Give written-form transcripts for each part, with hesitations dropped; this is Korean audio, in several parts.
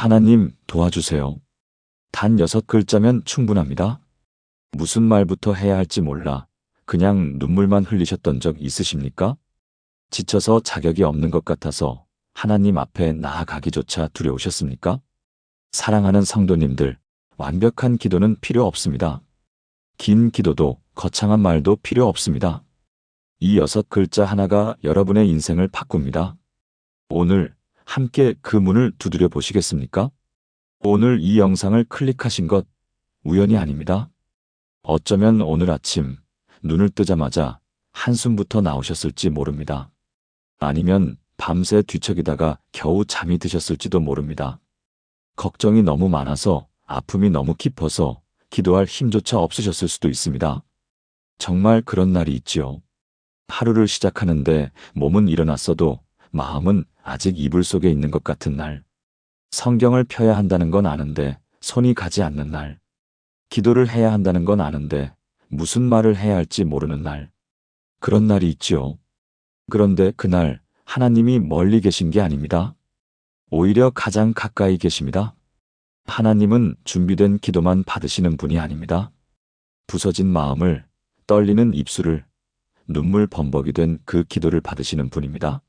하나님 도와주세요. 단 6글자면 충분합니다. 무슨 말부터 해야 할지 몰라 그냥 눈물만 흘리셨던 적 있으십니까? 지쳐서 자격이 없는 것 같아서 하나님 앞에 나아가기조차 두려우셨습니까? 사랑하는 성도님들, 완벽한 기도는 필요 없습니다. 긴 기도도 거창한 말도 필요 없습니다. 이 6글자 하나가 여러분의 인생을 바꿉니다. 오늘 함께 그 문을 두드려 보시겠습니까? 오늘 이 영상을 클릭하신 것 우연이 아닙니다. 어쩌면 오늘 아침 눈을 뜨자마자 한숨부터 나오셨을지 모릅니다. 아니면 밤새 뒤척이다가 겨우 잠이 드셨을지도 모릅니다. 걱정이 너무 많아서, 아픔이 너무 깊어서 기도할 힘조차 없으셨을 수도 있습니다. 정말 그런 날이 있지요. 하루를 시작하는데 몸은 일어났어도 마음은 아직 이불 속에 있는 것 같은 날. 성경을 펴야 한다는 건 아는데 손이 가지 않는 날. 기도를 해야 한다는 건 아는데 무슨 말을 해야 할지 모르는 날. 그런 날이 있지요. 그런데 그날 하나님이 멀리 계신 게 아닙니다. 오히려 가장 가까이 계십니다. 하나님은 준비된 기도만 받으시는 분이 아닙니다. 부서진 마음을, 떨리는 입술을, 눈물 범벅이 된 그 기도를 받으시는 분입니다.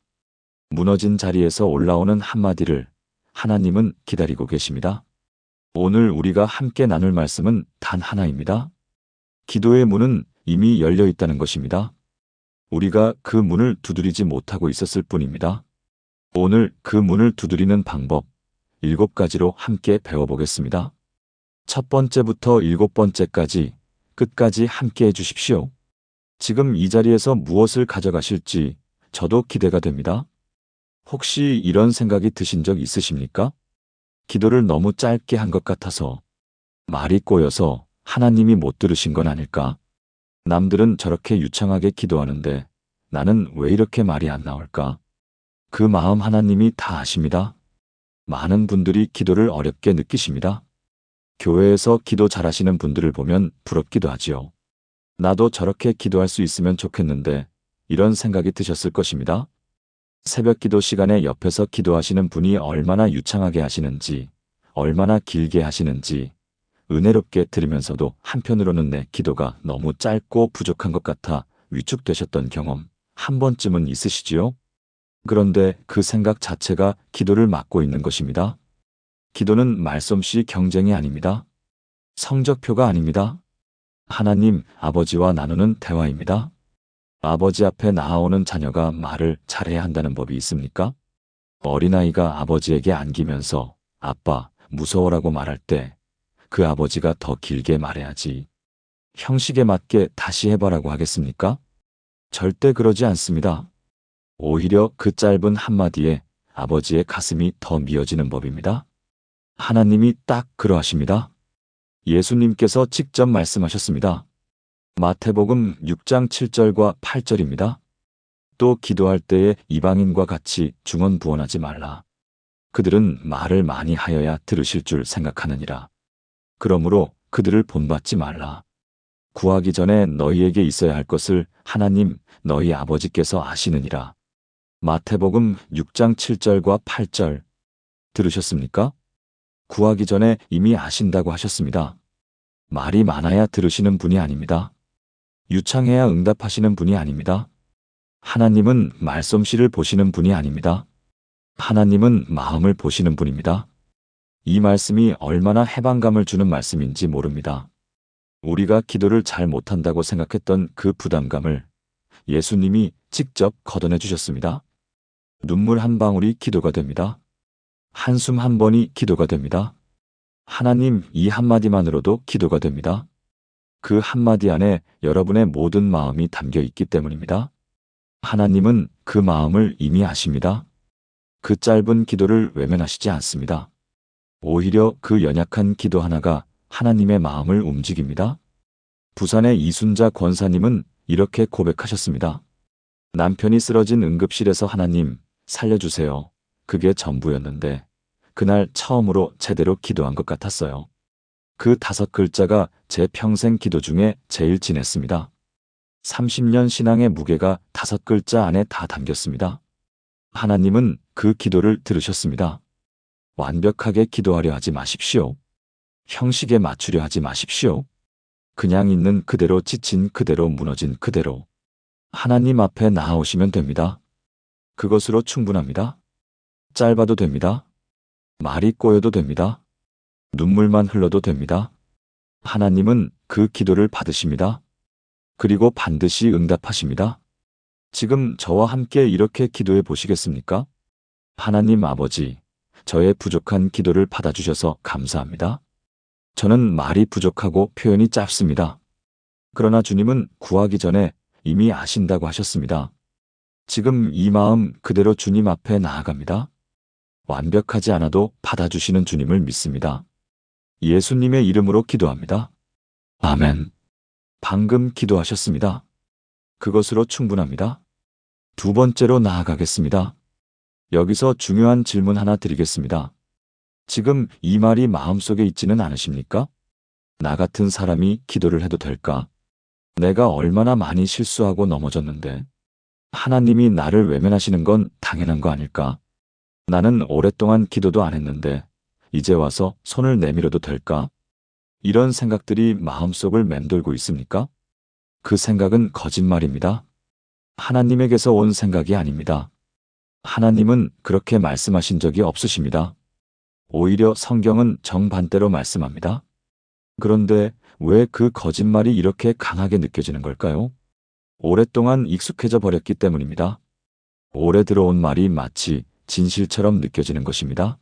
무너진 자리에서 올라오는 한마디를 하나님은 기다리고 계십니다. 오늘 우리가 함께 나눌 말씀은 단 하나입니다. 기도의 문은 이미 열려 있다는 것입니다. 우리가 그 문을 두드리지 못하고 있었을 뿐입니다. 오늘 그 문을 두드리는 방법 7가지로 함께 배워보겠습니다. 첫 번째부터 7번째까지 끝까지 함께 해주십시오. 지금 이 자리에서 무엇을 가져가실지 저도 기대가 됩니다. 혹시 이런 생각이 드신 적 있으십니까? 기도를 너무 짧게 한 것 같아서, 말이 꼬여서 하나님이 못 들으신 건 아닐까? 남들은 저렇게 유창하게 기도하는데 나는 왜 이렇게 말이 안 나올까? 그 마음 하나님이 다 아십니다. 많은 분들이 기도를 어렵게 느끼십니다. 교회에서 기도 잘하시는 분들을 보면 부럽기도 하지요. 나도 저렇게 기도할 수 있으면 좋겠는데 이런 생각이 드셨을 것입니다. 새벽 기도 시간에 옆에서 기도하시는 분이 얼마나 유창하게 하시는지, 얼마나 길게 하시는지 은혜롭게 들으면서도 한편으로는 내 기도가 너무 짧고 부족한 것 같아 위축되셨던 경험 한 번쯤은 있으시지요? 그런데 그 생각 자체가 기도를 막고 있는 것입니다. 기도는 말솜씨 경쟁이 아닙니다. 성적표가 아닙니다. 하나님, 아버지와 나누는 대화입니다. 아버지 앞에 나아오는 자녀가 말을 잘해야 한다는 법이 있습니까? 어린아이가 아버지에게 안기면서 아빠, 무서워라고 말할 때 그 아버지가 더 길게 말해야지. 형식에 맞게 다시 해봐라고 하겠습니까? 절대 그러지 않습니다. 오히려 그 짧은 한마디에 아버지의 가슴이 더 미어지는 법입니다. 하나님이 딱 그러하십니다. 예수님께서 직접 말씀하셨습니다. 마태복음 6장 7절과 8절입니다. 또 기도할 때에 이방인과 같이 중언부언하지 말라. 그들은 말을 많이 하여야 들으실 줄 생각하느니라. 그러므로 그들을 본받지 말라. 구하기 전에 너희에게 있어야 할 것을 하나님 너희 아버지께서 아시느니라. 마태복음 6장 7절과 8절 들으셨습니까? 구하기 전에 이미 아신다고 하셨습니다. 말이 많아야 들으시는 분이 아닙니다. 유창해야 응답하시는 분이 아닙니다. 하나님은 말솜씨를 보시는 분이 아닙니다. 하나님은 마음을 보시는 분입니다. 이 말씀이 얼마나 해방감을 주는 말씀인지 모릅니다. 우리가 기도를 잘 못한다고 생각했던 그 부담감을 예수님이 직접 걷어내 주셨습니다. 눈물 한 방울이 기도가 됩니다. 한숨 한 번이 기도가 됩니다. 하나님 이 한마디만으로도 기도가 됩니다. 그 한마디 안에 여러분의 모든 마음이 담겨 있기 때문입니다. 하나님은 그 마음을 이미 아십니다. 그 짧은 기도를 외면하시지 않습니다. 오히려 그 연약한 기도 하나가 하나님의 마음을 움직입니다. 부산의 이순자 권사님은 이렇게 고백하셨습니다. 남편이 쓰러진 응급실에서 하나님 살려주세요. 그게 전부였는데 그날 처음으로 제대로 기도한 것 같았어요. 그 5글자가 제 평생 기도 중에 제일 진했습니다. 30년 신앙의 무게가 5글자 안에 다 담겼습니다. 하나님은 그 기도를 들으셨습니다. 완벽하게 기도하려 하지 마십시오. 형식에 맞추려 하지 마십시오. 그냥 있는 그대로, 지친 그대로, 무너진 그대로 하나님 앞에 나아오시면 됩니다. 그것으로 충분합니다. 짧아도 됩니다. 말이 꼬여도 됩니다. 눈물만 흘러도 됩니다. 하나님은 그 기도를 받으십니다. 그리고 반드시 응답하십니다. 지금 저와 함께 이렇게 기도해 보시겠습니까? 하나님 아버지, 저의 부족한 기도를 받아주셔서 감사합니다. 저는 말이 부족하고 표현이 짧습니다. 그러나 주님은 구하기 전에 이미 아신다고 하셨습니다. 지금 이 마음 그대로 주님 앞에 나아갑니다. 완벽하지 않아도 받아주시는 주님을 믿습니다. 예수님의 이름으로 기도합니다. 아멘. 방금 기도하셨습니다. 그것으로 충분합니다. 두 번째로 나아가겠습니다. 여기서 중요한 질문 하나 드리겠습니다. 지금 이 말이 마음속에 있지는 않으십니까? 나 같은 사람이 기도를 해도 될까? 내가 얼마나 많이 실수하고 넘어졌는데 하나님이 나를 외면하시는 건 당연한 거 아닐까? 나는 오랫동안 기도도 안 했는데 이제 와서 손을 내밀어도 될까? 이런 생각들이 마음속을 맴돌고 있습니까? 그 생각은 거짓말입니다. 하나님에게서 온 생각이 아닙니다. 하나님은 그렇게 말씀하신 적이 없으십니다. 오히려 성경은 정반대로 말씀합니다. 그런데 왜 그 거짓말이 이렇게 강하게 느껴지는 걸까요? 오랫동안 익숙해져 버렸기 때문입니다. 오래 들어온 말이 마치 진실처럼 느껴지는 것입니다.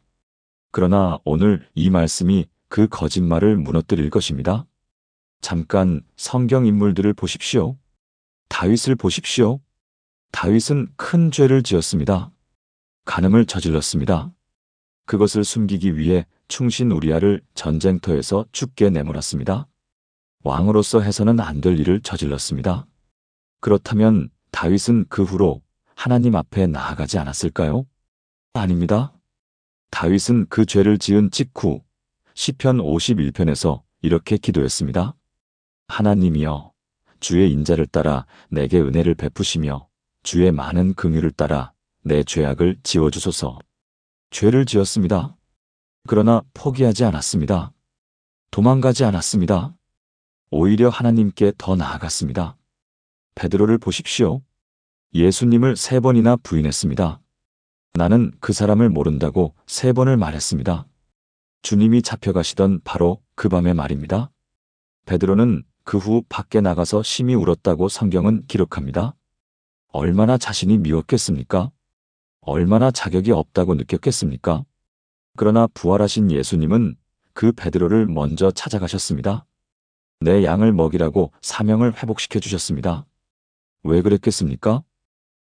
그러나 오늘 이 말씀이 그 거짓말을 무너뜨릴 것입니다. 잠깐 성경 인물들을 보십시오. 다윗을 보십시오. 다윗은 큰 죄를 지었습니다. 간음을 저질렀습니다. 그것을 숨기기 위해 충신 우리아를 전쟁터에서 죽게 내몰았습니다. 왕으로서 해서는 안 될 일을 저질렀습니다. 그렇다면 다윗은 그 후로 하나님 앞에 나아가지 않았을까요? 아닙니다. 다윗은 그 죄를 지은 직후 시편 51편에서 이렇게 기도했습니다. 하나님이여, 주의 인자를 따라 내게 은혜를 베푸시며 주의 많은 긍휼을 따라 내 죄악을 지워주소서. 죄를 지었습니다. 그러나 포기하지 않았습니다. 도망가지 않았습니다. 오히려 하나님께 더 나아갔습니다. 베드로를 보십시오. 예수님을 3번이나 부인했습니다. 나는 그 사람을 모른다고 3번을 말했습니다. 주님이 잡혀가시던 바로 그 밤의 말입니다. 베드로는 그 후 밖에 나가서 심히 울었다고 성경은 기록합니다. 얼마나 자신이 미웠겠습니까? 얼마나 자격이 없다고 느꼈겠습니까? 그러나 부활하신 예수님은 그 베드로를 먼저 찾아가셨습니다. 내 양을 먹이라고 사명을 회복시켜 주셨습니다. 왜 그랬겠습니까?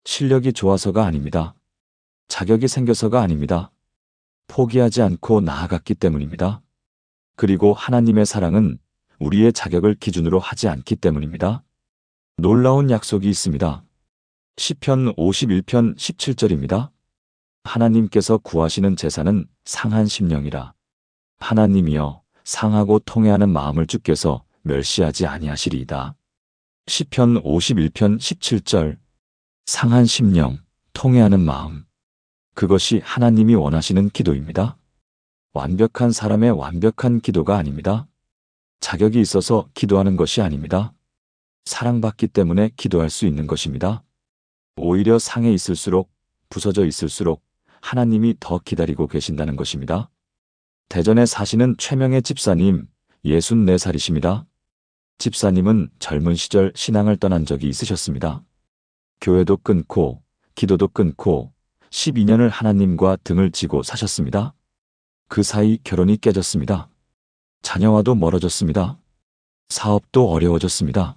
실력이 좋아서가 아닙니다. 자격이 생겨서가 아닙니다. 포기하지 않고 나아갔기 때문입니다. 그리고 하나님의 사랑은 우리의 자격을 기준으로 하지 않기 때문입니다. 놀라운 약속이 있습니다. 시편 51편 17절입니다. 하나님께서 구하시는 제사는 상한 심령이라. 하나님이여, 상하고 통회하는 마음을 주께서 멸시하지 아니하시리이다. 시편 51편 17절. 상한 심령, 통회하는 마음. 그것이 하나님이 원하시는 기도입니다. 완벽한 사람의 완벽한 기도가 아닙니다. 자격이 있어서 기도하는 것이 아닙니다. 사랑받기 때문에 기도할 수 있는 것입니다. 오히려 상해 있을수록, 부서져 있을수록 하나님이 더 기다리고 계신다는 것입니다. 대전에 사시는 최명의 집사님, 64살이십니다. 집사님은 젊은 시절 신앙을 떠난 적이 있으셨습니다. 교회도 끊고, 기도도 끊고, 12년을 하나님과 등을 지고 사셨습니다. 그 사이 결혼이 깨졌습니다. 자녀와도 멀어졌습니다. 사업도 어려워졌습니다.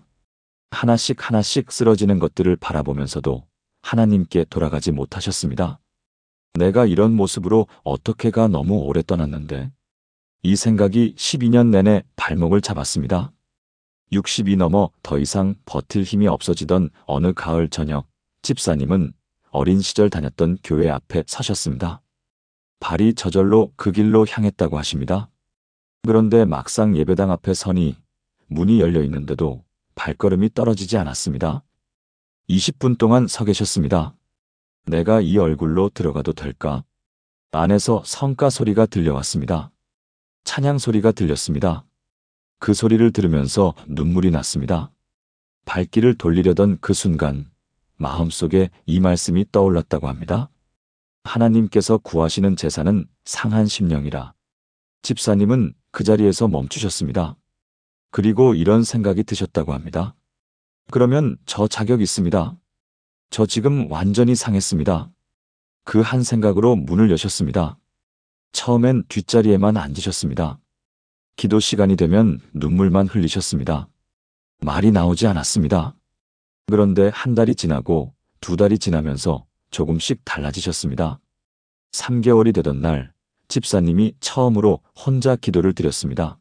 하나씩 하나씩 쓰러지는 것들을 바라보면서도 하나님께 돌아가지 못하셨습니다. 내가 이런 모습으로 어떻게가 너무 오래 떠났는데. 이 생각이 12년 내내 발목을 잡았습니다. 60이 넘어 더 이상 버틸 힘이 없어지던 어느 가을 저녁, 집사님은 어린 시절 다녔던 교회 앞에 서셨습니다. 발이 저절로 그 길로 향했다고 하십니다. 그런데 막상 예배당 앞에 서니 문이 열려 있는데도 발걸음이 떨어지지 않았습니다. 20분 동안 서 계셨습니다. 내가 이 얼굴로 들어가도 될까? 안에서 성가 소리가 들려왔습니다. 찬양 소리가 들렸습니다. 그 소리를 들으면서 눈물이 났습니다. 발길을 돌리려던 그 순간 마음속에 이 말씀이 떠올랐다고 합니다. 하나님께서 구하시는 제사는 상한 심령이라. 집사님은 그 자리에서 멈추셨습니다. 그리고 이런 생각이 드셨다고 합니다. 그러면 저 자격 있습니다. 저 지금 완전히 상했습니다. 그 한 생각으로 문을 여셨습니다. 처음엔 뒷자리에만 앉으셨습니다. 기도 시간이 되면 눈물만 흘리셨습니다. 말이 나오지 않았습니다. 그런데 한 달이 지나고 두 달이 지나면서 조금씩 달라지셨습니다. 3개월이 되던 날 집사님이 처음으로 혼자 기도를 드렸습니다.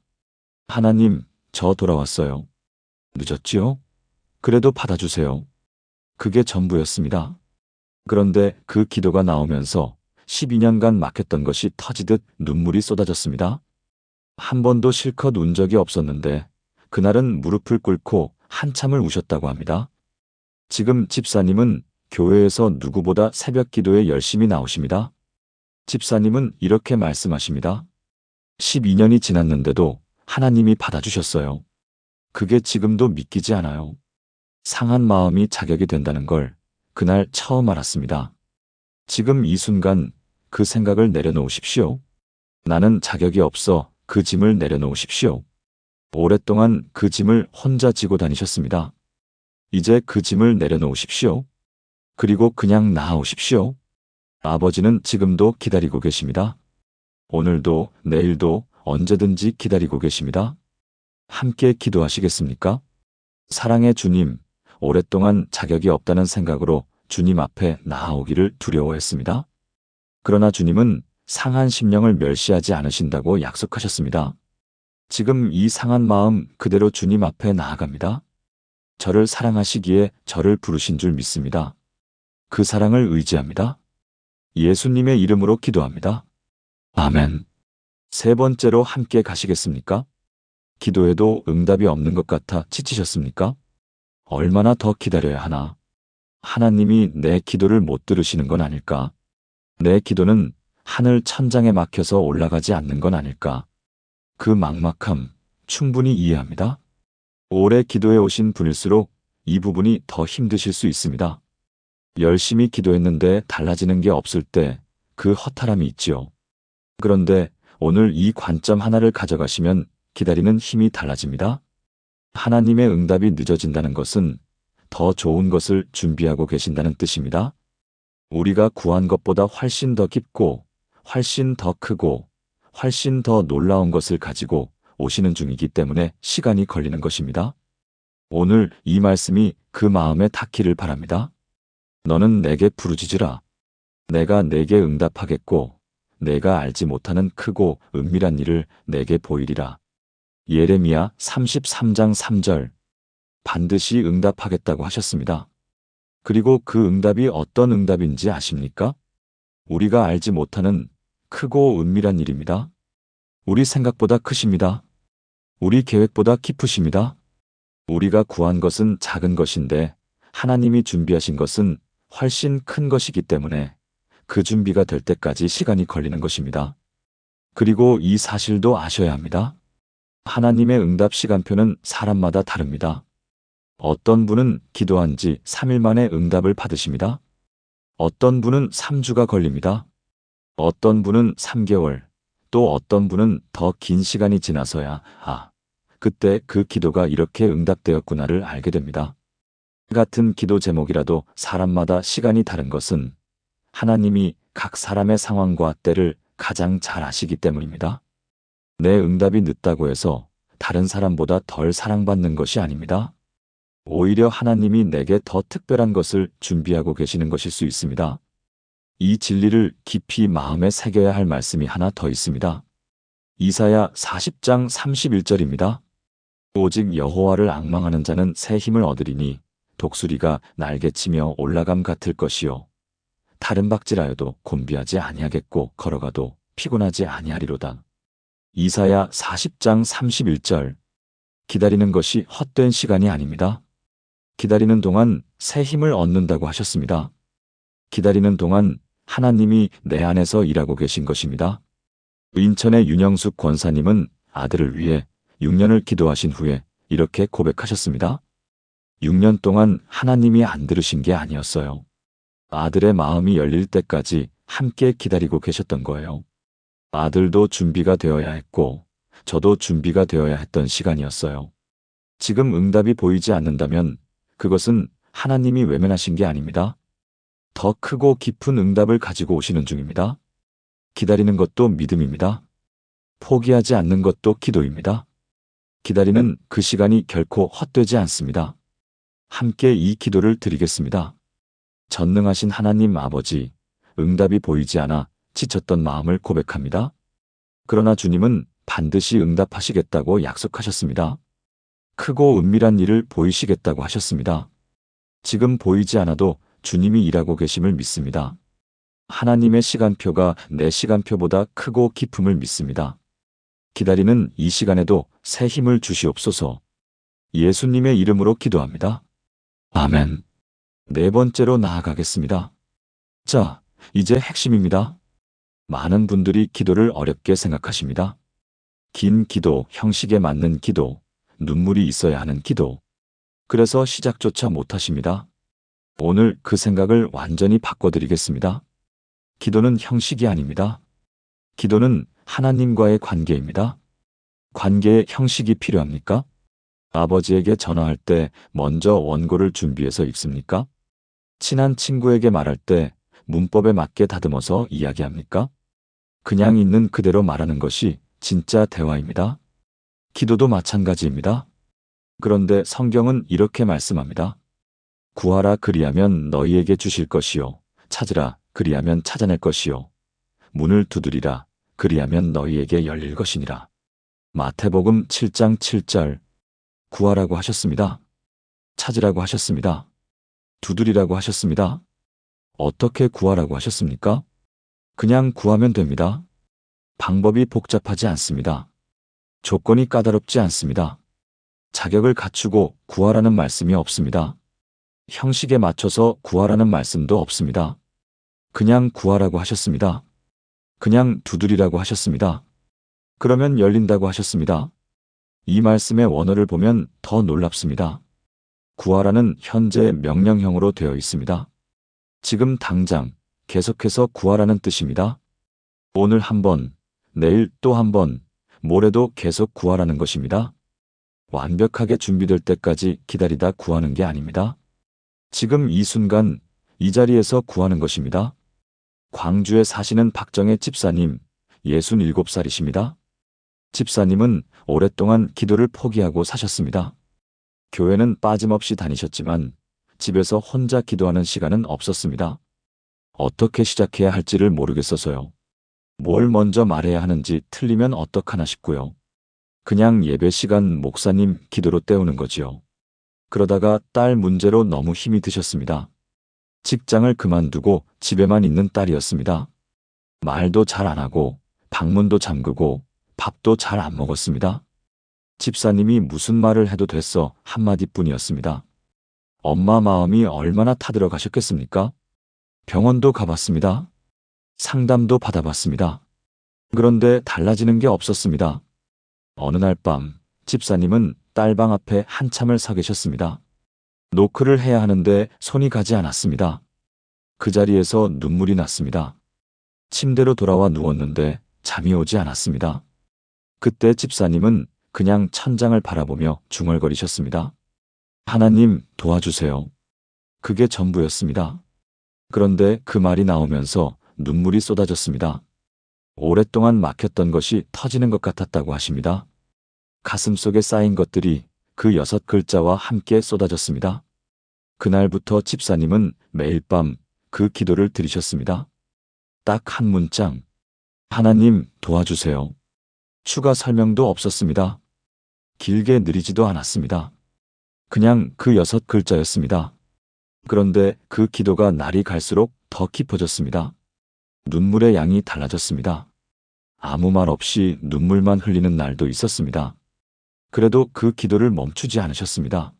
하나님, 저 돌아왔어요. 늦었지요? 그래도 받아주세요. 그게 전부였습니다. 그런데 그 기도가 나오면서 12년간 막혔던 것이 터지듯 눈물이 쏟아졌습니다. 한 번도 실컷 운 적이 없었는데 그날은 무릎을 꿇고 한참을 우셨다고 합니다. 지금 집사님은 교회에서 누구보다 새벽 기도에 열심히 나오십니다. 집사님은 이렇게 말씀하십니다. 12년이 지났는데도 하나님이 받아주셨어요. 그게 지금도 믿기지 않아요. 상한 마음이 자격이 된다는 걸 그날 처음 알았습니다. 지금 이 순간 그 생각을 내려놓으십시오. 나는 자격이 없어 그 짐을 내려놓으십시오. 오랫동안 그 짐을 혼자 지고 다니셨습니다. 이제 그 짐을 내려놓으십시오. 그리고 그냥 나아오십시오. 아버지는 지금도 기다리고 계십니다. 오늘도 내일도 언제든지 기다리고 계십니다. 함께 기도하시겠습니까? 사랑의 주님, 오랫동안 자격이 없다는 생각으로 주님 앞에 나아오기를 두려워했습니다. 그러나 주님은 상한 심령을 멸시하지 않으신다고 약속하셨습니다. 지금 이 상한 마음 그대로 주님 앞에 나아갑니다. 저를 사랑하시기에 저를 부르신 줄 믿습니다. 그 사랑을 의지합니다. 예수님의 이름으로 기도합니다. 아멘. 세 번째로 함께 가시겠습니까? 기도해도 응답이 없는 것 같아 지치셨습니까? 얼마나 더 기다려야 하나? 하나님이 내 기도를 못 들으시는 건 아닐까? 내 기도는 하늘 천장에 막혀서 올라가지 않는 건 아닐까? 그 막막함 충분히 이해합니다. 오래 기도해 오신 분일수록 이 부분이 더 힘드실 수 있습니다. 열심히 기도했는데 달라지는 게 없을 때 그 허탈함이 있지요. 그런데 오늘 이 관점 하나를 가져가시면 기다리는 힘이 달라집니다. 하나님의 응답이 늦어진다는 것은 더 좋은 것을 준비하고 계신다는 뜻입니다. 우리가 구한 것보다 훨씬 더 깊고 훨씬 더 크고 훨씬 더 놀라운 것을 가지고 오시는 중이기 때문에 시간이 걸리는 것입니다. 오늘 이 말씀이 그 마음에 닿기를 바랍니다. 너는 내게 부르짖으라. 내가 내게 응답하겠고 내가 알지 못하는 크고 은밀한 일을 내게 보이리라. 예레미야 33장 3절. 반드시 응답하겠다고 하셨습니다. 그리고 그 응답이 어떤 응답인지 아십니까? 우리가 알지 못하는 크고 은밀한 일입니다. 우리 생각보다 크십니다. 우리 계획보다 깊으십니다. 우리가 구한 것은 작은 것인데 하나님이 준비하신 것은 훨씬 큰 것이기 때문에 그 준비가 될 때까지 시간이 걸리는 것입니다. 그리고 이 사실도 아셔야 합니다. 하나님의 응답 시간표는 사람마다 다릅니다. 어떤 분은 기도한 지 3일 만에 응답을 받으십니다. 어떤 분은 3주가 걸립니다. 어떤 분은 3개월, 또 어떤 분은 더 긴 시간이 지나서야 그때 그 기도가 이렇게 응답되었구나를 알게 됩니다. 같은 기도 제목이라도 사람마다 시간이 다른 것은 하나님이 각 사람의 상황과 때를 가장 잘 아시기 때문입니다. 내 응답이 늦다고 해서 다른 사람보다 덜 사랑받는 것이 아닙니다. 오히려 하나님이 내게 더 특별한 것을 준비하고 계시는 것일 수 있습니다. 이 진리를 깊이 마음에 새겨야 할 말씀이 하나 더 있습니다. 이사야 40장 31절입니다. 오직 여호와를 앙망하는 자는 새 힘을 얻으리니 독수리가 날개치며 올라감 같을 것이요 다른 박질하여도 곤비하지 아니하겠고 걸어가도 피곤하지 아니하리로다. 이사야 40장 31절. 기다리는 것이 헛된 시간이 아닙니다. 기다리는 동안 새 힘을 얻는다고 하셨습니다. 기다리는 동안 하나님이 내 안에서 일하고 계신 것입니다. 인천의 윤영숙 권사님은 아들을 위해 6년을 기도하신 후에 이렇게 고백하셨습니다. 6년 동안 하나님이 안 들으신 게 아니었어요. 아들의 마음이 열릴 때까지 함께 기다리고 계셨던 거예요. 아들도 준비가 되어야 했고, 저도 준비가 되어야 했던 시간이었어요. 지금 응답이 보이지 않는다면 그것은 하나님이 외면하신 게 아닙니다. 더 크고 깊은 응답을 가지고 오시는 중입니다. 기다리는 것도 믿음입니다. 포기하지 않는 것도 기도입니다. 기다리는 그 시간이 결코 헛되지 않습니다. 함께 이 기도를 드리겠습니다. 전능하신 하나님 아버지, 응답이 보이지 않아 지쳤던 마음을 고백합니다. 그러나 주님은 반드시 응답하시겠다고 약속하셨습니다. 크고 은밀한 일을 보이시겠다고 하셨습니다. 지금 보이지 않아도 주님이 일하고 계심을 믿습니다. 하나님의 시간표가 내 시간표보다 크고 깊음을 믿습니다. 기다리는 이 시간에도 새 힘을 주시옵소서. 예수님의 이름으로 기도합니다. 아멘. 네 번째로 나아가겠습니다. 자, 이제 핵심입니다. 많은 분들이 기도를 어렵게 생각하십니다. 긴 기도, 형식에 맞는 기도, 눈물이 있어야 하는 기도. 그래서 시작조차 못하십니다. 오늘 그 생각을 완전히 바꿔드리겠습니다. 기도는 형식이 아닙니다. 기도는 하나님과의 관계입니다. 관계에 형식이 필요합니까? 아버지에게 전화할 때 먼저 원고를 준비해서 읽습니까? 친한 친구에게 말할 때 문법에 맞게 다듬어서 이야기합니까? 그냥 있는 그대로 말하는 것이 진짜 대화입니다. 기도도 마찬가지입니다. 그런데 성경은 이렇게 말씀합니다. 구하라 그리하면 너희에게 주실 것이요. 찾으라 그리하면 찾아낼 것이요. 문을 두드리라 그리하면 너희에게 열릴 것이니라. 마태복음 7장 7절. 구하라고 하셨습니다. 찾으라고 하셨습니다. 두드리라고 하셨습니다. 어떻게 구하라고 하셨습니까? 그냥 구하면 됩니다. 방법이 복잡하지 않습니다. 조건이 까다롭지 않습니다. 자격을 갖추고 구하라는 말씀이 없습니다. 형식에 맞춰서 구하라는 말씀도 없습니다. 그냥 구하라고 하셨습니다. 그냥 두드리라고 하셨습니다. 그러면 열린다고 하셨습니다. 이 말씀의 원어를 보면 더 놀랍습니다. 구하라는 현재 명령형으로 되어 있습니다. 지금 당장 계속해서 구하라는 뜻입니다. 오늘 한 번, 내일 또 한 번, 모레도 계속 구하라는 것입니다. 완벽하게 준비될 때까지 기다리다 구하는 게 아닙니다. 지금 이 순간, 이 자리에서 구하는 것입니다. 광주에 사시는 박정혜 집사님, 67살이십니다. 집사님은 오랫동안 기도를 포기하고 사셨습니다. 교회는 빠짐없이 다니셨지만 집에서 혼자 기도하는 시간은 없었습니다. 어떻게 시작해야 할지를 모르겠어서요. 뭘 먼저 말해야 하는지 틀리면 어떡하나 싶고요. 그냥 예배 시간 목사님 기도로 때우는 거지요. 그러다가 딸 문제로 너무 힘이 드셨습니다. 직장을 그만두고 집에만 있는 딸이었습니다. 말도 잘 안 하고 방문도 잠그고 밥도 잘 안 먹었습니다. 집사님이 무슨 말을 해도 됐어 한마디뿐이었습니다. 엄마 마음이 얼마나 타들어 가셨겠습니까? 병원도 가봤습니다. 상담도 받아봤습니다. 그런데 달라지는 게 없었습니다. 어느 날 밤 집사님은 딸방 앞에 한참을 서 계셨습니다. 노크를 해야 하는데 손이 가지 않았습니다. 그 자리에서 눈물이 났습니다. 침대로 돌아와 누웠는데 잠이 오지 않았습니다. 그때 집사님은 그냥 천장을 바라보며 중얼거리셨습니다. 하나님 도와주세요. 그게 전부였습니다. 그런데 그 말이 나오면서 눈물이 쏟아졌습니다. 오랫동안 막혔던 것이 터지는 것 같았다고 하십니다. 가슴속에 쌓인 것들이 그 6글자와 함께 쏟아졌습니다. 그날부터 집사님은 매일 밤 그 기도를 드리셨습니다. 딱 한 문장. 하나님 도와주세요. 추가 설명도 없었습니다. 길게 느리지도 않았습니다. 그냥 그 6글자였습니다. 그런데 그 기도가 날이 갈수록 더 깊어졌습니다. 눈물의 양이 달라졌습니다. 아무 말 없이 눈물만 흘리는 날도 있었습니다. 그래도 그 기도를 멈추지 않으셨습니다.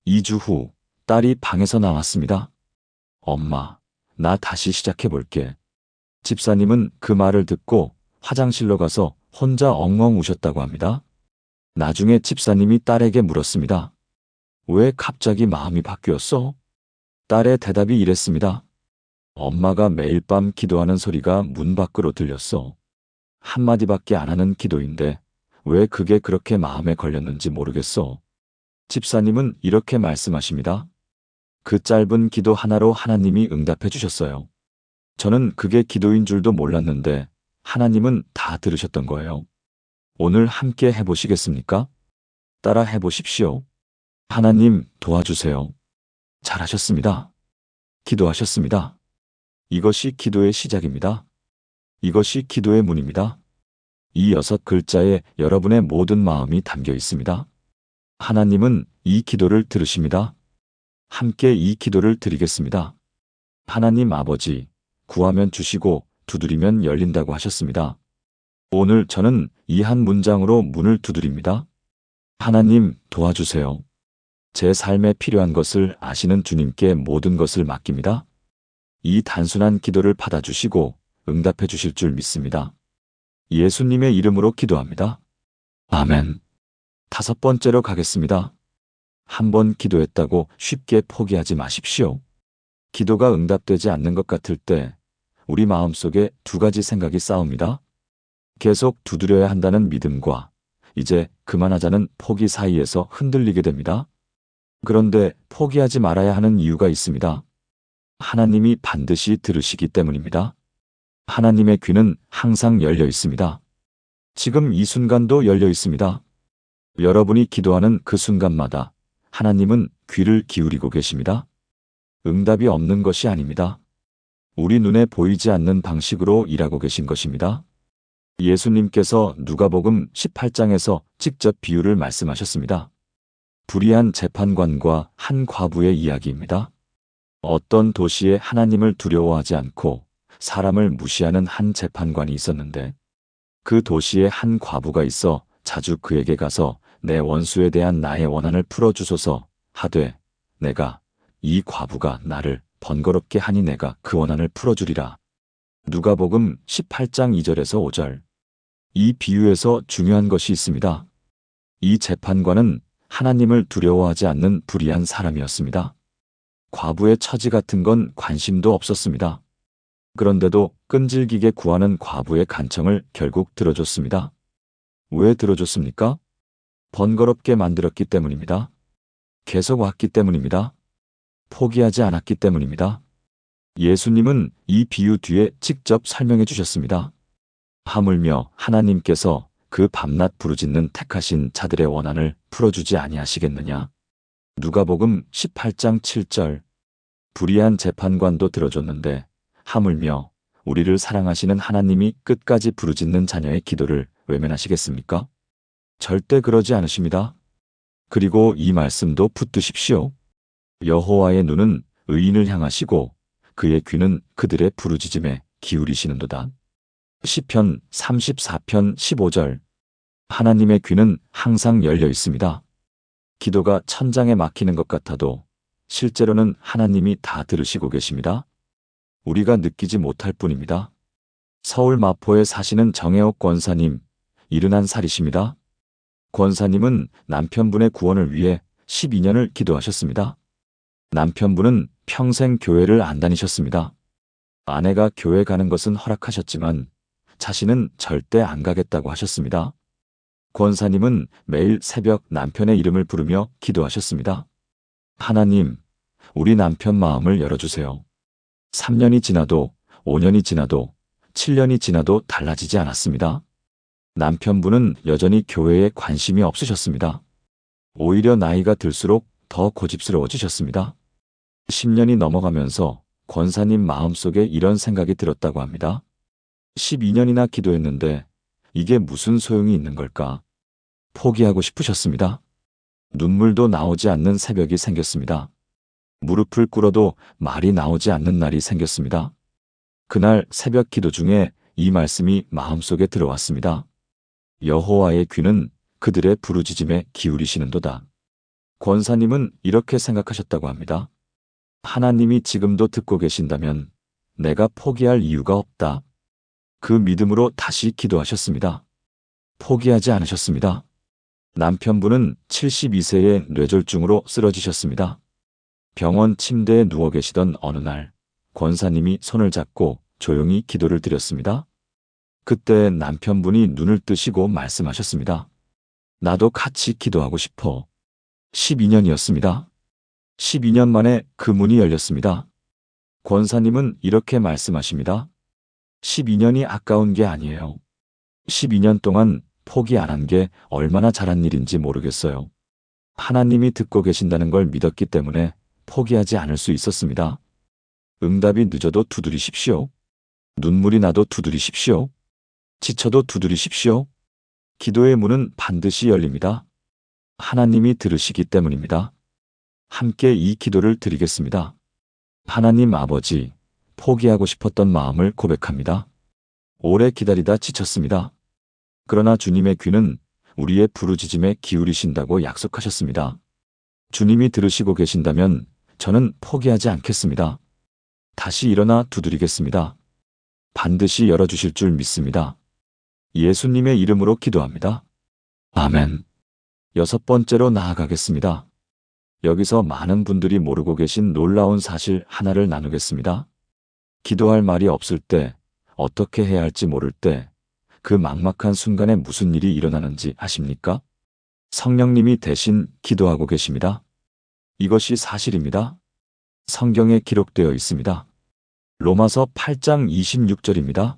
2주 후 딸이 방에서 나왔습니다. 엄마, 나 다시 시작해 볼게. 집사님은 그 말을 듣고 화장실로 가서 혼자 엉엉 우셨다고 합니다. 나중에 집사님이 딸에게 물었습니다. 왜 갑자기 마음이 바뀌었어? 딸의 대답이 이랬습니다. 엄마가 매일 밤 기도하는 소리가 문 밖으로 들렸어. 한마디밖에 안 하는 기도인데 왜 그게 그렇게 마음에 걸렸는지 모르겠어. 집사님은 이렇게 말씀하십니다. 그 짧은 기도 하나로 하나님이 응답해 주셨어요. 저는 그게 기도인 줄도 몰랐는데 하나님은 다 들으셨던 거예요. 오늘 함께 해보시겠습니까? 따라 해보십시오. 하나님 도와주세요. 잘하셨습니다. 기도하셨습니다. 이것이 기도의 시작입니다. 이것이 기도의 문입니다. 이 6글자에 여러분의 모든 마음이 담겨 있습니다. 하나님은 이 기도를 들으십니다. 함께 이 기도를 드리겠습니다. 하나님 아버지, 구하면 주시고 두드리면 열린다고 하셨습니다. 오늘 저는 이 한 문장으로 문을 두드립니다. 하나님 도와주세요. 제 삶에 필요한 것을 아시는 주님께 모든 것을 맡깁니다. 이 단순한 기도를 받아주시고 응답해 주실 줄 믿습니다. 예수님의 이름으로 기도합니다. 아멘. 5번째로 가겠습니다. 한 번 기도했다고 쉽게 포기하지 마십시오. 기도가 응답되지 않는 것 같을 때 우리 마음속에 2가지 생각이 싸웁니다. 계속 두드려야 한다는 믿음과 이제 그만하자는 포기 사이에서 흔들리게 됩니다. 그런데 포기하지 말아야 하는 이유가 있습니다. 하나님이 반드시 들으시기 때문입니다. 하나님의 귀는 항상 열려 있습니다. 지금 이 순간도 열려 있습니다. 여러분이 기도하는 그 순간마다 하나님은 귀를 기울이고 계십니다. 응답이 없는 것이 아닙니다. 우리 눈에 보이지 않는 방식으로 일하고 계신 것입니다. 예수님께서 누가복음 18장에서 직접 비유를 말씀하셨습니다. 불의한 재판관과 한 과부의 이야기입니다. 어떤 도시에 하나님을 두려워하지 않고 사람을 무시하는 한 재판관이 있었는데 그 도시에 한 과부가 있어 자주 그에게 가서 내 원수에 대한 나의 원한을 풀어주소서 하되 내가 이 과부가 나를 번거롭게 하니 내가 그 원한을 풀어주리라. 누가복음 18장 2절에서 5절. 이 비유에서 중요한 것이 있습니다. 이 재판관은 하나님을 두려워하지 않는 불의한 사람이었습니다. 과부의 처지 같은 건 관심도 없었습니다. 그런데도 끈질기게 구하는 과부의 간청을 결국 들어줬습니다. 왜 들어줬습니까? 번거롭게 만들었기 때문입니다. 계속 왔기 때문입니다. 포기하지 않았기 때문입니다. 예수님은 이 비유 뒤에 직접 설명해 주셨습니다. 하물며 하나님께서 그 밤낮 부르짖는 택하신 자들의 원한을 풀어주지 아니하시겠느냐. 누가복음 18장 7절. 불의한 재판관도 들어줬는데 하물며 우리를 사랑하시는 하나님이 끝까지 부르짖는 자녀의 기도를 외면하시겠습니까? 절대 그러지 않으십니다. 그리고 이 말씀도 붙드십시오. 여호와의 눈은 의인을 향하시고 그의 귀는 그들의 부르짖음에 기울이시는도다. 시편 34편 15절. 하나님의 귀는 항상 열려 있습니다. 기도가 천장에 막히는 것 같아도 실제로는 하나님이 다 들으시고 계십니다. 우리가 느끼지 못할 뿐입니다. 서울 마포에 사시는 정혜옥 권사님, 71살이십니다. 권사님은 남편분의 구원을 위해 12년을 기도하셨습니다. 남편분은 평생 교회를 안 다니셨습니다. 아내가 교회 가는 것은 허락하셨지만 자신은 절대 안 가겠다고 하셨습니다. 권사님은 매일 새벽 남편의 이름을 부르며 기도하셨습니다. 하나님, 우리 남편 마음을 열어주세요. 3년이 지나도 5년이 지나도 7년이 지나도 달라지지 않았습니다. 남편분은 여전히 교회에 관심이 없으셨습니다. 오히려 나이가 들수록 더 고집스러워지셨습니다. 10년이 넘어가면서 권사님 마음속에 이런 생각이 들었다고 합니다. 12년이나 기도했는데 이게 무슨 소용이 있는 걸까? 포기하고 싶으셨습니다. 눈물도 나오지 않는 새벽이 생겼습니다. 무릎을 꿇어도 말이 나오지 않는 날이 생겼습니다. 그날 새벽 기도 중에 이 말씀이 마음속에 들어왔습니다. 여호와의 귀는 그들의 부르짖음에 기울이시는도다. 권사님은 이렇게 생각하셨다고 합니다. 하나님이 지금도 듣고 계신다면 내가 포기할 이유가 없다. 그 믿음으로 다시 기도하셨습니다. 포기하지 않으셨습니다. 남편분은 72세의 뇌졸중으로 쓰러지셨습니다. 병원 침대에 누워 계시던 어느 날, 권사님이 손을 잡고 조용히 기도를 드렸습니다. 그때 남편분이 눈을 뜨시고 말씀하셨습니다. 나도 같이 기도하고 싶어. 12년이었습니다. 12년 만에 그 문이 열렸습니다. 권사님은 이렇게 말씀하십니다. 12년이 아까운 게 아니에요. 12년 동안 포기 안 한 게 얼마나 잘한 일인지 모르겠어요. 하나님이 듣고 계신다는 걸 믿었기 때문에 포기하지 않을 수 있었습니다. 응답이 늦어도 두드리십시오. 눈물이 나도 두드리십시오. 지쳐도 두드리십시오. 기도의 문은 반드시 열립니다. 하나님이 들으시기 때문입니다. 함께 이 기도를 드리겠습니다. 하나님 아버지, 포기하고 싶었던 마음을 고백합니다. 오래 기다리다 지쳤습니다. 그러나 주님의 귀는 우리의 부르짖음에 기울이신다고 약속하셨습니다. 주님이 들으시고 계신다면 저는 포기하지 않겠습니다. 다시 일어나 두드리겠습니다. 반드시 열어주실 줄 믿습니다. 예수님의 이름으로 기도합니다. 아멘. 6번째로 나아가겠습니다. 여기서 많은 분들이 모르고 계신 놀라운 사실 하나를 나누겠습니다. 기도할 말이 없을 때, 어떻게 해야 할지 모를 때, 그 막막한 순간에 무슨 일이 일어나는지 아십니까? 성령님이 대신 기도하고 계십니다. 이것이 사실입니다. 성경에 기록되어 있습니다. 로마서 8장 26절입니다.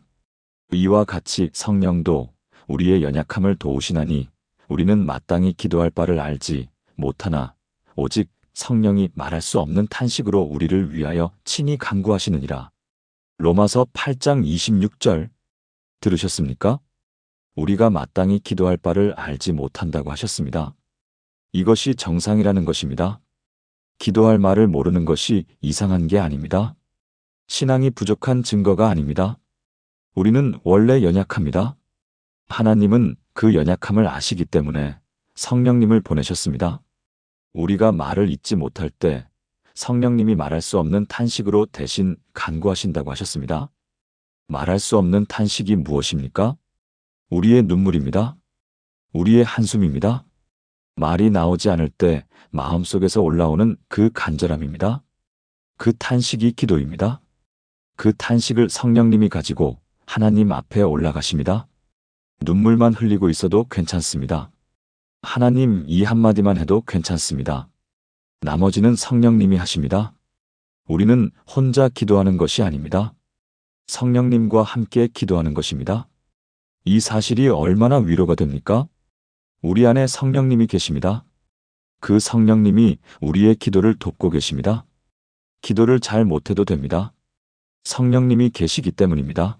이와 같이 성령도 우리의 연약함을 도우시나니 우리는 마땅히 기도할 바를 알지 못하나 오직 성령이 말할 수 없는 탄식으로 우리를 위하여 친히 간구하시느니라. 로마서 8장 26절 들으셨습니까? 우리가 마땅히 기도할 바를 알지 못한다고 하셨습니다. 이것이 정상이라는 것입니다. 기도할 말을 모르는 것이 이상한 게 아닙니다. 신앙이 부족한 증거가 아닙니다. 우리는 원래 연약합니다. 하나님은 그 연약함을 아시기 때문에 성령님을 보내셨습니다. 우리가 말을 잇지 못할 때 성령님이 말할 수 없는 탄식으로 대신 간구하신다고 하셨습니다. 말할 수 없는 탄식이 무엇입니까? 우리의 눈물입니다. 우리의 한숨입니다. 말이 나오지 않을 때 마음속에서 올라오는 그 간절함입니다. 그 탄식이 기도입니다. 그 탄식을 성령님이 가지고 하나님 앞에 올라가십니다. 눈물만 흘리고 있어도 괜찮습니다. 하나님 이 한마디만 해도 괜찮습니다. 나머지는 성령님이 하십니다. 우리는 혼자 기도하는 것이 아닙니다. 성령님과 함께 기도하는 것입니다. 이 사실이 얼마나 위로가 됩니까? 우리 안에 성령님이 계십니다. 그 성령님이 우리의 기도를 돕고 계십니다. 기도를 잘 못해도 됩니다. 성령님이 계시기 때문입니다.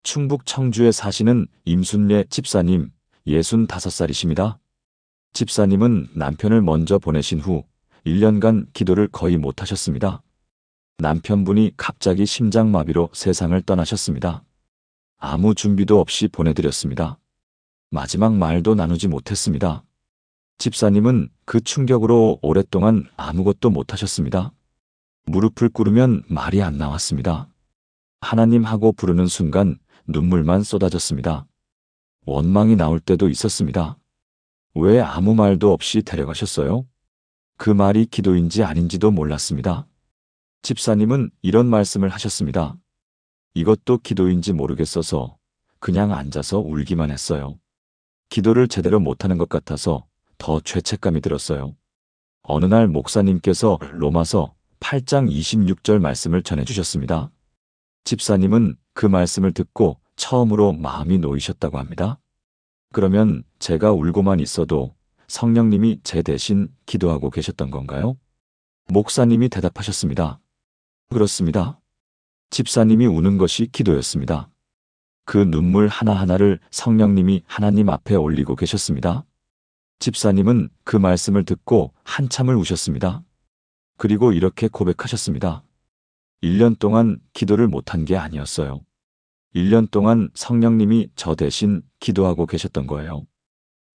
충북 청주에 사시는 임순례 집사님 65살이십니다. 집사님은 남편을 먼저 보내신 후 1년간 기도를 거의 못하셨습니다. 남편분이 갑자기 심장마비로 세상을 떠나셨습니다. 아무 준비도 없이 보내드렸습니다. 마지막 말도 나누지 못했습니다. 집사님은 그 충격으로 오랫동안 아무것도 못하셨습니다. 무릎을 꿇으면 말이 안 나왔습니다. 하나님 하고 부르는 순간 눈물만 쏟아졌습니다. 원망이 나올 때도 있었습니다. 왜 아무 말도 없이 데려가셨어요? 그 말이 기도인지 아닌지도 몰랐습니다. 집사님은 이런 말씀을 하셨습니다. 이것도 기도인지 모르겠어서 그냥 앉아서 울기만 했어요. 기도를 제대로 못하는 것 같아서 더 죄책감이 들었어요. 어느 날 목사님께서 로마서 8장 26절 말씀을 전해주셨습니다. 집사님은 그 말씀을 듣고 처음으로 마음이 놓이셨다고 합니다. 그러면 제가 울고만 있어도 성령님이 제 대신 기도하고 계셨던 건가요? 목사님이 대답하셨습니다. 그렇습니다. 집사님이 우는 것이 기도였습니다. 그 눈물 하나하나를 성령님이 하나님 앞에 올리고 계셨습니다. 집사님은 그 말씀을 듣고 한참을 우셨습니다. 그리고 이렇게 고백하셨습니다. 1년 동안 기도를 못한 게 아니었어요. 1년 동안 성령님이 저 대신 기도하고 계셨던 거예요.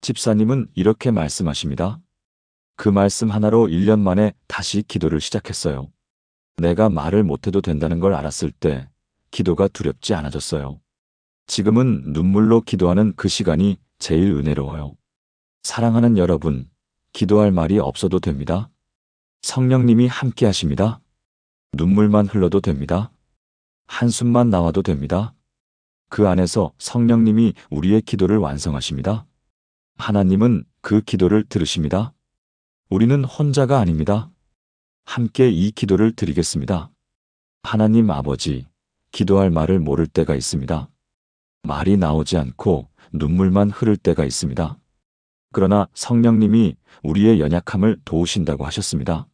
집사님은 이렇게 말씀하십니다. 그 말씀 하나로 1년 만에 다시 기도를 시작했어요. 내가 말을 못해도 된다는 걸 알았을 때 기도가 두렵지 않아졌어요. 지금은 눈물로 기도하는 그 시간이 제일 은혜로워요. 사랑하는 여러분, 기도할 말이 없어도 됩니다. 성령님이 함께 하십니다. 눈물만 흘러도 됩니다. 한숨만 나와도 됩니다. 그 안에서 성령님이 우리의 기도를 완성하십니다. 하나님은 그 기도를 들으십니다. 우리는 혼자가 아닙니다. 함께 이 기도를 드리겠습니다. 하나님 아버지, 기도할 말을 모를 때가 있습니다. 말이 나오지 않고 눈물만 흐를 때가 있습니다. 그러나 성령님이 우리의 연약함을 도우신다고 하셨습니다.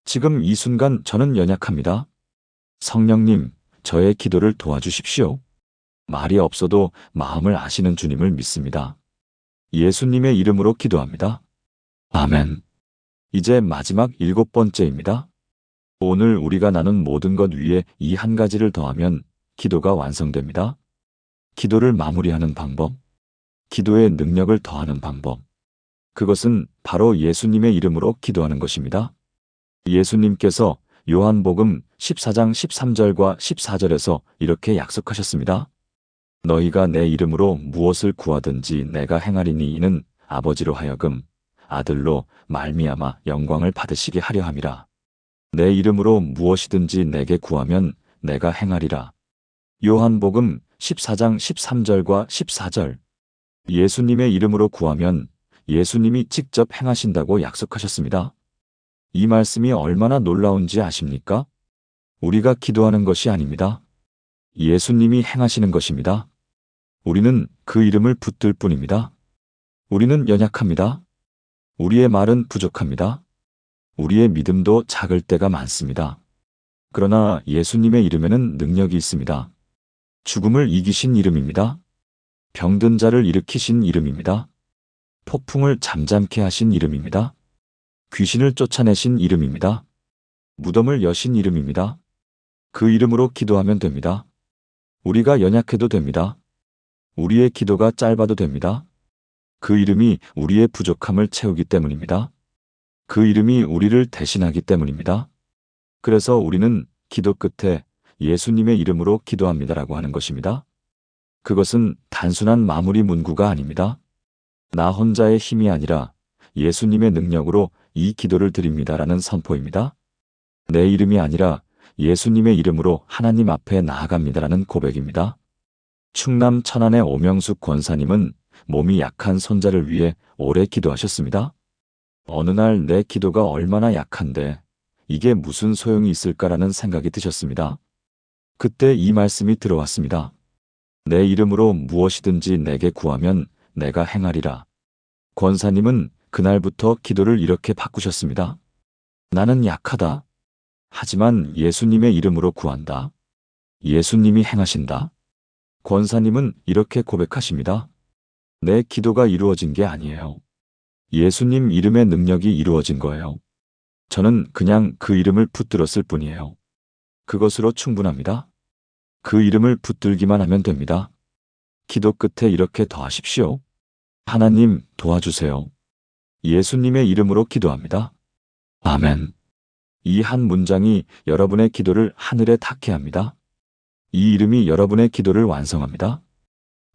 지금 이 순간 저는 연약합니다. 성령님, 저의 기도를 도와주십시오. 말이 없어도 마음을 아시는 주님을 믿습니다. 예수님의 이름으로 기도합니다. 아멘. 이제 마지막 7번째입니다. 오늘 우리가 나눈 모든 것 위에 이 한 가지를 더하면 기도가 완성됩니다. 기도를 마무리하는 방법, 기도의 능력을 더하는 방법. 그것은 바로 예수님의 이름으로 기도하는 것입니다. 예수님께서 요한복음 14장 13절과 14절에서 이렇게 약속하셨습니다. 너희가 내 이름으로 무엇을 구하든지 내가 행하리니 이는 아버지로 하여금 아들로 말미암아 영광을 받으시게 하려 함이라. 내 이름으로 무엇이든지 내게 구하면 내가 행하리라. 요한복음 14장 13절과 14절. 예수님의 이름으로 구하면 예수님이 직접 행하신다고 약속하셨습니다. 이 말씀이 얼마나 놀라운지 아십니까? 우리가 기도하는 것이 아닙니다. 예수님이 행하시는 것입니다. 우리는 그 이름을 붙들 뿐입니다. 우리는 연약합니다. 우리의 말은 부족합니다. 우리의 믿음도 작을 때가 많습니다. 그러나 예수님의 이름에는 능력이 있습니다. 죽음을 이기신 이름입니다. 병든 자를 일으키신 이름입니다. 폭풍을 잠잠케 하신 이름입니다. 귀신을 쫓아내신 이름입니다. 무덤을 여신 이름입니다. 그 이름으로 기도하면 됩니다. 우리가 연약해도 됩니다. 우리의 기도가 짧아도 됩니다. 그 이름이 우리의 부족함을 채우기 때문입니다. 그 이름이 우리를 대신하기 때문입니다. 그래서 우리는 기도 끝에 예수님의 이름으로 기도합니다라고 하는 것입니다. 그것은 단순한 마무리 문구가 아닙니다. 나 혼자의 힘이 아니라 예수님의 능력으로 이 기도를 드립니다라는 선포입니다. 내 이름이 아니라 예수님의 이름으로 하나님 앞에 나아갑니다라는 고백입니다. 충남 천안의 오명숙 권사님은 몸이 약한 손자를 위해 오래 기도하셨습니다. 어느 날 내 기도가 얼마나 약한데 이게 무슨 소용이 있을까라는 생각이 드셨습니다. 그때 이 말씀이 들어왔습니다. 내 이름으로 무엇이든지 내게 구하면 내가 행하리라. 권사님은 그날부터 기도를 이렇게 바꾸셨습니다. 나는 약하다. 하지만 예수님의 이름으로 구한다. 예수님이 행하신다. 권사님은 이렇게 고백하십니다. 내 기도가 이루어진 게 아니에요. 예수님 이름의 능력이 이루어진 거예요. 저는 그냥 그 이름을 붙들었을 뿐이에요. 그것으로 충분합니다. 그 이름을 붙들기만 하면 됩니다. 기도 끝에 이렇게 더하십시오. 하나님 도와주세요. 예수님의 이름으로 기도합니다. 아멘. 이 한 문장이 여러분의 기도를 하늘에 닿게 합니다. 이 이름이 여러분의 기도를 완성합니다.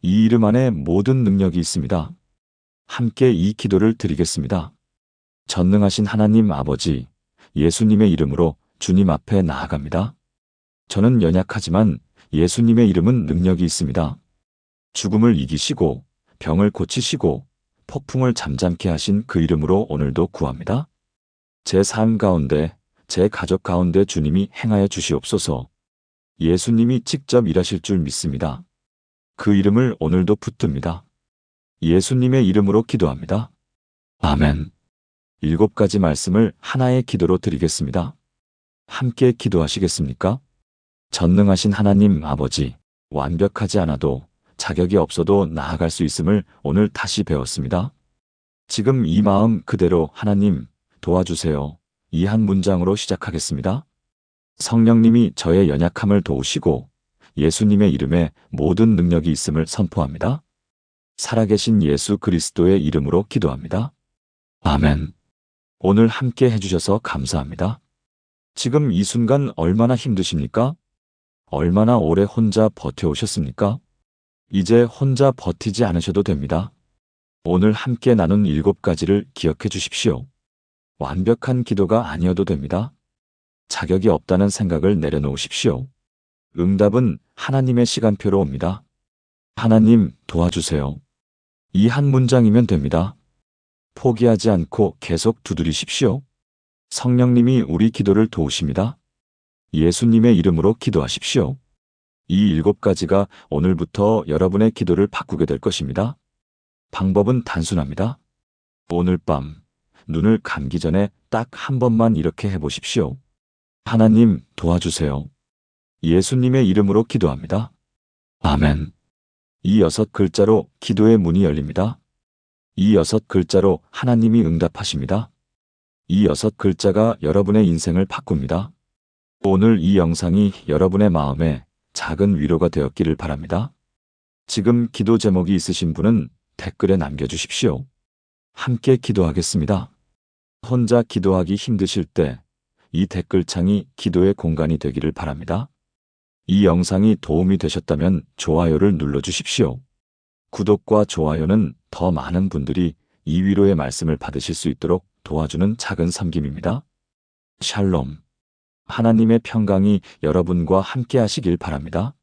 이 이름 안에 모든 능력이 있습니다. 함께 이 기도를 드리겠습니다. 전능하신 하나님 아버지, 예수님의 이름으로 주님 앞에 나아갑니다. 저는 연약하지만 예수님의 이름은 능력이 있습니다. 죽음을 이기시고 병을 고치시고 폭풍을 잠잠케 하신 그 이름으로 오늘도 구합니다. 제 삶 가운데, 제 가족 가운데 주님이 행하여 주시옵소서. 예수님이 직접 일하실 줄 믿습니다. 그 이름을 오늘도 붙듭니다. 예수님의 이름으로 기도합니다. 아멘. 7가지 말씀을 하나의 기도로 드리겠습니다. 함께 기도하시겠습니까? 전능하신 하나님 아버지, 완벽하지 않아도 자격이 없어도 나아갈 수 있음을 오늘 다시 배웠습니다. 지금 이 마음 그대로 하나님 도와주세요. 이 한 문장으로 시작하겠습니다. 성령님이 저의 연약함을 도우시고 예수님의 이름에 모든 능력이 있음을 선포합니다. 살아계신 예수 그리스도의 이름으로 기도합니다. 아멘. 오늘 함께 해주셔서 감사합니다. 지금 이 순간 얼마나 힘드십니까? 얼마나 오래 혼자 버텨오셨습니까? 이제 혼자 버티지 않으셔도 됩니다. 오늘 함께 나눈 7가지를 기억해 주십시오. 완벽한 기도가 아니어도 됩니다. 자격이 없다는 생각을 내려놓으십시오. 응답은 하나님의 시간표로 옵니다. 하나님, 도와주세요. 이 한 문장이면 됩니다. 포기하지 않고 계속 두드리십시오. 성령님이 우리 기도를 도우십니다. 예수님의 이름으로 기도하십시오. 이 7가지가 오늘부터 여러분의 기도를 바꾸게 될 것입니다. 방법은 단순합니다. 오늘 밤 눈을 감기 전에 딱 한 번만 이렇게 해보십시오. 하나님, 도와주세요. 예수님의 이름으로 기도합니다. 아멘. 이 6글자로 기도의 문이 열립니다. 이 6글자로 하나님이 응답하십니다. 이 6글자가 여러분의 인생을 바꿉니다. 오늘 이 영상이 여러분의 마음에 작은 위로가 되었기를 바랍니다. 지금 기도 제목이 있으신 분은 댓글에 남겨주십시오. 함께 기도하겠습니다. 혼자 기도하기 힘드실 때 이 댓글창이 기도의 공간이 되기를 바랍니다. 이 영상이 도움이 되셨다면 좋아요를 눌러주십시오. 구독과 좋아요는 더 많은 분들이 이 위로의 말씀을 받으실 수 있도록 도와주는 작은 섬김입니다. 샬롬. 하나님의 평강이 여러분과 함께 하시길 바랍니다.